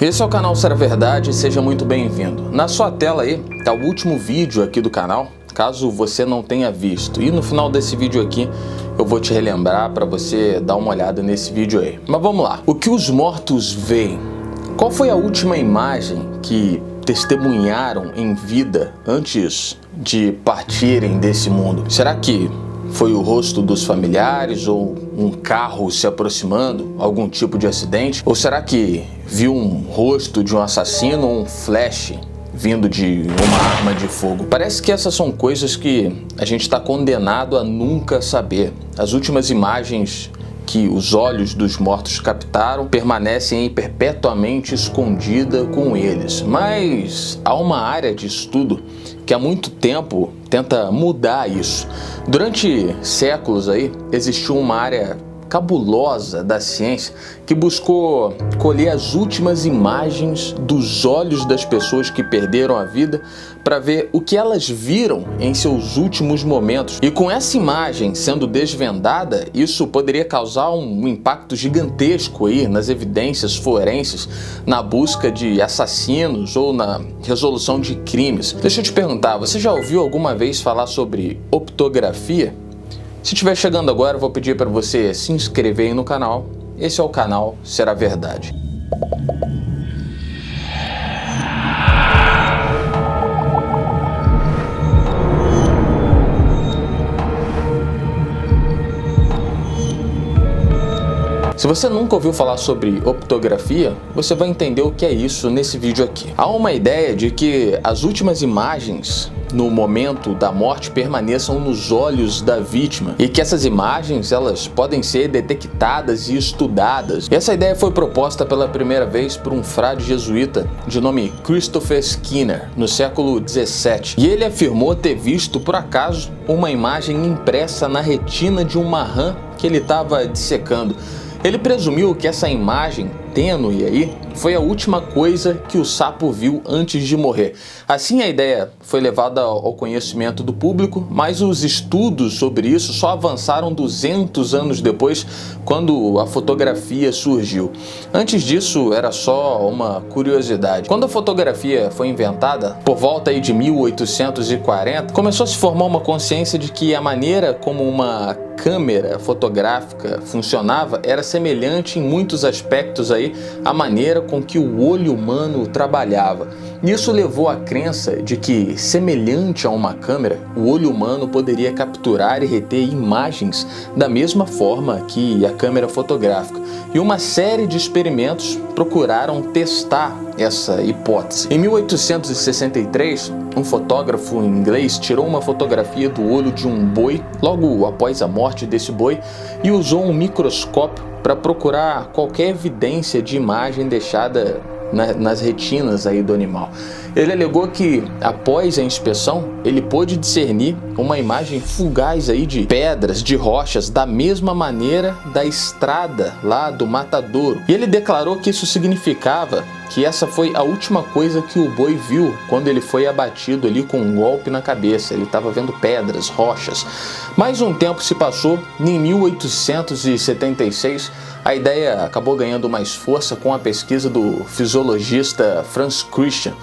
Esse é o canal Será Verdade, seja muito bem-vindo. Na sua tela aí está o último vídeo aqui do canal, caso você não tenha visto. E no final desse vídeo aqui eu vou te relembrar para você dar uma olhada nesse vídeo aí. Mas vamos lá. O que os mortos veem? Qual foi a última imagem que testemunharam em vida antes de partirem desse mundo? Será que foi o rosto dos familiares ou um carro se aproximando, algum tipo de acidente? Ou será que viu um rosto de um assassino ou um flash vindo de uma arma de fogo? Parece que essas são coisas que a gente está condenado a nunca saber. As últimas imagens que os olhos dos mortos captaram permanecem perpetuamente escondida com eles. Mas há uma área de estudo que há muito tempo tenta mudar isso. Durante séculos aí existiu uma área cabulosa da ciência que buscou colher as últimas imagens dos olhos das pessoas que perderam a vida para ver o que elas viram em seus últimos momentos. E com essa imagem sendo desvendada, isso poderia causar um impacto gigantesco aí nas evidências forenses, na busca de assassinos ou na resolução de crimes. Deixa eu te perguntar, você já ouviu alguma vez falar sobre optografia? Se estiver chegando agora, eu vou pedir para você se inscrever aí no canal. Esse é o canal Será Verdade. Se você nunca ouviu falar sobre optografia, você vai entender o que é isso nesse vídeo aqui. Há uma ideia de que as últimas imagens no momento da morte permaneçam nos olhos da vítima e que essas imagens elas podem ser detectadas e estudadas. E essa ideia foi proposta pela primeira vez por um frade jesuíta de nome Christopher Skinner no século 17. E ele afirmou ter visto por acaso uma imagem impressa na retina de uma rã que ele estava dissecando. Ele presumiu que essa imagem tênue aí foi a última coisa que o sapo viu antes de morrer. Assim a ideia foi levada ao conhecimento do público, mas os estudos sobre isso só avançaram 200 anos depois, quando a fotografia surgiu. Antes disso era só uma curiosidade. Quando a fotografia foi inventada, por volta aí de 1840, começou a se formar uma consciência de que a maneira como uma câmera fotográfica funcionava era semelhante em muitos aspectos aí à maneira com que o olho humano trabalhava. Isso levou à crença de que, semelhante a uma câmera, o olho humano poderia capturar e reter imagens da mesma forma que a câmera fotográfica. E uma série de experimentos procuraram testar essa hipótese. Em 1863, um fotógrafo inglês tirou uma fotografia do olho de um boi logo após a morte desse boi e usou um microscópio para procurar qualquer evidência de imagem deixada nas retinas aí do animal. Ele alegou que, após a inspeção, ele pôde discernir uma imagem fugaz aí de pedras, de rochas, da mesma maneira da estrada lá do matadouro. E ele declarou que isso significava que essa foi a última coisa que o boi viu quando ele foi abatido ali com um golpe na cabeça. Ele estava vendo pedras, rochas. Mais um tempo se passou, e em 1876, a ideia acabou ganhando mais força com a pesquisa do fisiologista Franz Christian,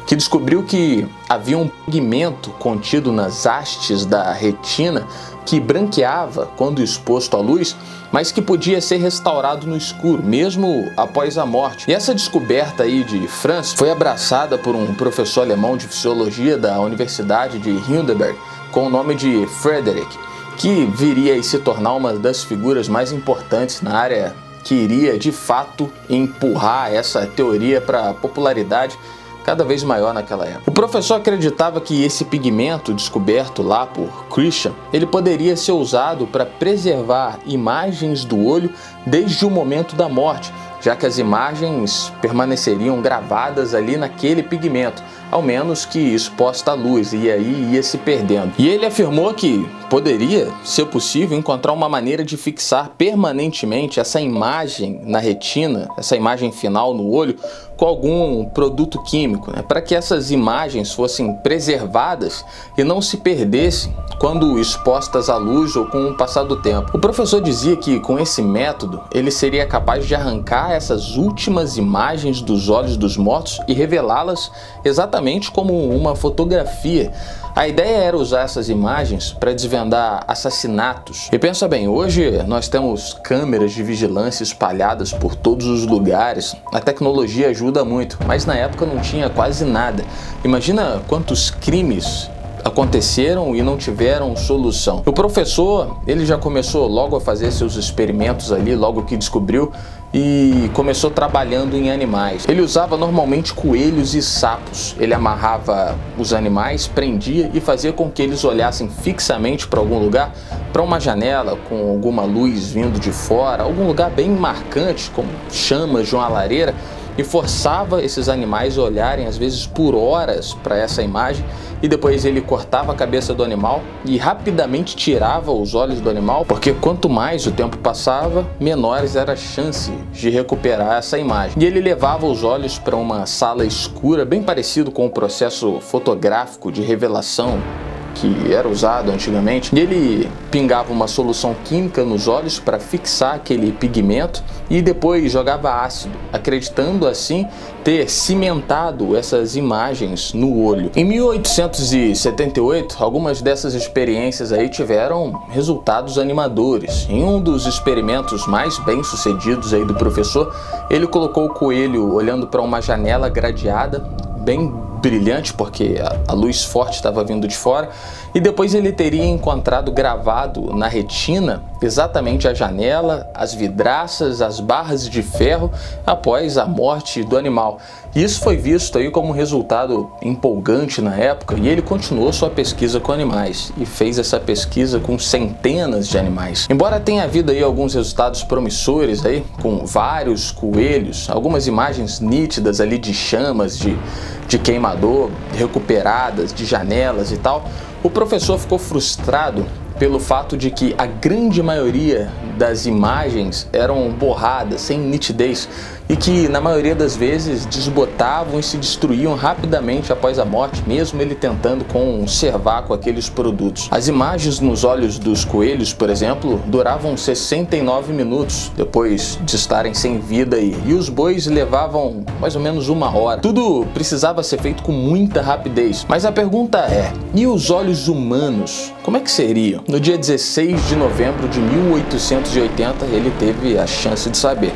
que descobriu que havia um pigmento contido nas hastes da retina que branqueava quando exposto à luz, mas que podia ser restaurado no escuro, mesmo após a morte. E essa descoberta aí de Franz foi abraçada por um professor alemão de fisiologia da Universidade de Heidelberg, com o nome de Frederick, que viria a se tornar uma das figuras mais importantes na área que iria, de fato, empurrar essa teoria para a popularidade cada vez maior naquela época. O professor acreditava que esse pigmento descoberto lá por Christian, ele poderia ser usado para preservar imagens do olho desde o momento da morte, já que as imagens permaneceriam gravadas ali naquele pigmento, ao menos que exposta à luz, e aí ia se perdendo. E ele afirmou que poderia ser possível encontrar uma maneira de fixar permanentemente essa imagem na retina, essa imagem final no olho, com algum produto químico, para que essas imagens fossem preservadas e não se perdessem quando expostas à luz ou com o passar do tempo. O professor dizia que com esse método ele seria capaz de arrancar essas últimas imagens dos olhos dos mortos e revelá-las exatamente como uma fotografia. A ideia era usar essas imagens para desvendar assassinatos. E pensa bem, hoje nós temos câmeras de vigilância espalhadas por todos os lugares. A tecnologia ajuda muito, mas na época não tinha quase nada. Imagina quantos crimes aconteceram e não tiveram solução. O professor, ele já começou logo a fazer seus experimentos ali, logo que descobriu, e começou trabalhando em animais. Ele usava normalmente coelhos e sapos. Ele amarrava os animais, prendia e fazia com que eles olhassem fixamente para algum lugar, para uma janela com alguma luz vindo de fora, algum lugar bem marcante, como chamas de uma lareira, e forçava esses animais a olharem, às vezes por horas, para essa imagem, e depois ele cortava a cabeça do animal e rapidamente tirava os olhos do animal, porque quanto mais o tempo passava, menores era a chance de recuperar essa imagem. E ele levava os olhos para uma sala escura, bem parecido com o processo fotográfico de revelação que era usado antigamente, e ele pingava uma solução química nos olhos para fixar aquele pigmento e depois jogava ácido, acreditando assim ter cimentado essas imagens no olho. Em 1878, algumas dessas experiências aí tiveram resultados animadores. Em um dos experimentos mais bem-sucedidos aí do professor, ele colocou o coelho olhando para uma janela gradeada, bem brilhante, porque a luz forte estava vindo de fora, e depois ele teria encontrado gravado na retina exatamente a janela, as vidraças, as barras de ferro após a morte do animal. Isso foi visto aí como um resultado empolgante na época, e ele continuou sua pesquisa com animais e fez essa pesquisa com centenas de animais. Embora tenha havido aí alguns resultados promissores aí, com vários coelhos, algumas imagens nítidas ali de chamas, de queimador, recuperadas, de janelas e tal, o professor ficou frustrado pelo fato de que a grande maioria das imagens eram borradas, sem nitidez, e que na maioria das vezes desbotavam e se destruíam rapidamente após a morte, mesmo ele tentando conservar com aqueles produtos. As imagens nos olhos dos coelhos, por exemplo, duravam 69 minutos depois de estarem sem vida, e os bois levavam mais ou menos 1 hora. Tudo precisava ser feito com muita rapidez. Mas a pergunta é, e os olhos humanos? Como é que seriam? No dia 16 de novembro de 1880, ele teve a chance de saber.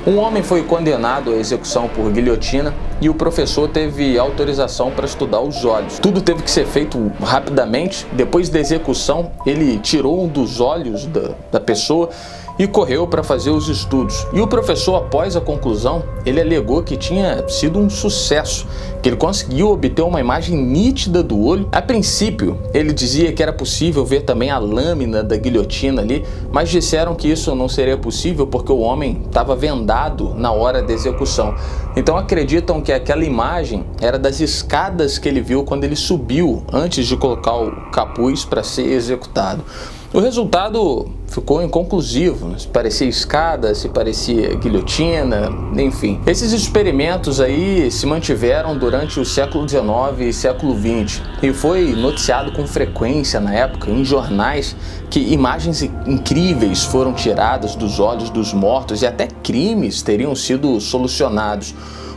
Um homem foi condenado à execução por guilhotina e o professor teve autorização para estudar os olhos. Tudo teve que ser feito rapidamente. Depois da execução, ele tirou um dos olhos da pessoa e correu para fazer os estudos. E o professor, após a conclusão, ele alegou que tinha sido um sucesso, que ele conseguiu obter uma imagem nítida do olho. A princípio, ele dizia que era possível ver também a lâmina da guilhotina ali, mas disseram que isso não seria possível porque o homem estava vendado na hora da execução. Então acreditam que aquela imagem era das escadas que ele viu quando ele subiu antes de colocar o capuz para ser executado. O resultado ficou inconclusivo, se parecia escada, se parecia guilhotina, enfim. Esses experimentos aí se mantiveram durante o século XIX e século XX, e foi noticiado com frequência na época em jornais que imagens incríveis foram tiradas dos olhos dos mortos e até crimes teriam sido solucionados.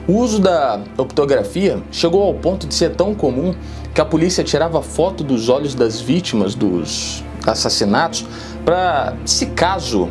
O uso da optografia chegou ao ponto de ser tão comum que a polícia tirava foto dos olhos das vítimas dos assassinatos para, se caso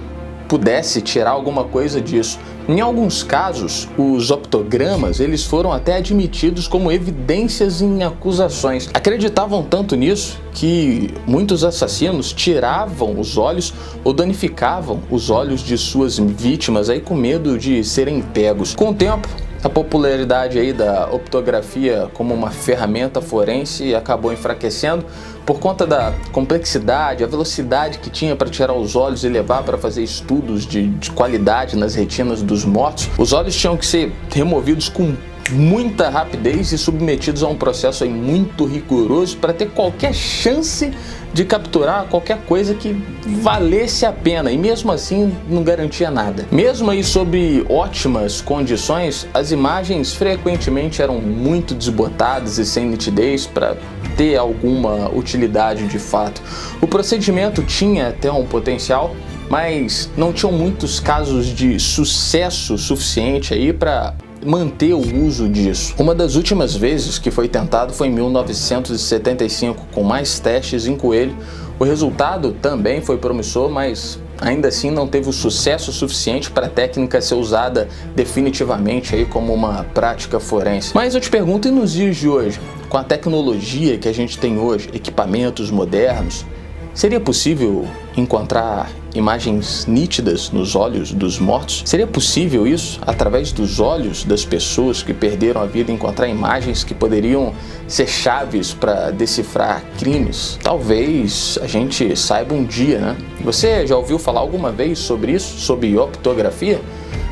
pudesse tirar alguma coisa disso. Em alguns casos, os optogramas eles foram até admitidos como evidências em acusações. Acreditavam tanto nisso que muitos assassinos tiravam os olhos ou danificavam os olhos de suas vítimas aí com medo de serem pegos. Com o tempo, a popularidade aí da optografia como uma ferramenta forense acabou enfraquecendo por conta da complexidade, a velocidade que tinha para tirar os olhos e levar para fazer estudos de qualidade nas retinas dos mortos. Os olhos tinham que ser removidos com muita rapidez e submetidos a um processo aí muito rigoroso para ter qualquer chance de capturar qualquer coisa que valesse a pena, e mesmo assim não garantia nada. Mesmo aí sob ótimas condições, as imagens frequentemente eram muito desbotadas e sem nitidez para ter alguma utilidade de fato. O procedimento tinha até um potencial, mas não tinham muitos casos de sucesso suficiente aí para manter o uso disso. Uma das últimas vezes que foi tentado foi em 1975, com mais testes em coelho. O resultado também foi promissor, mas ainda assim não teve o sucesso suficiente para a técnica ser usada definitivamente aí como uma prática forense. Mas eu te pergunto, e nos dias de hoje, com a tecnologia que a gente tem hoje, equipamentos modernos, seria possível encontrar imagens nítidas nos olhos dos mortos? Seria possível isso, através dos olhos das pessoas que perderam a vida, encontrar imagens que poderiam ser chaves para decifrar crimes? Talvez a gente saiba um dia, né? Você já ouviu falar alguma vez sobre isso, sobre optografia?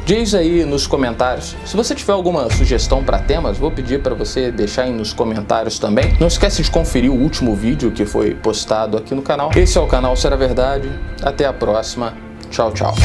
Diz aí nos comentários. Se você tiver alguma sugestão para temas, vou pedir para você deixar aí nos comentários também. Não esquece de conferir o último vídeo que foi postado aqui no canal. Esse é o canal Será Verdade. Até a próxima. Tchau, tchau.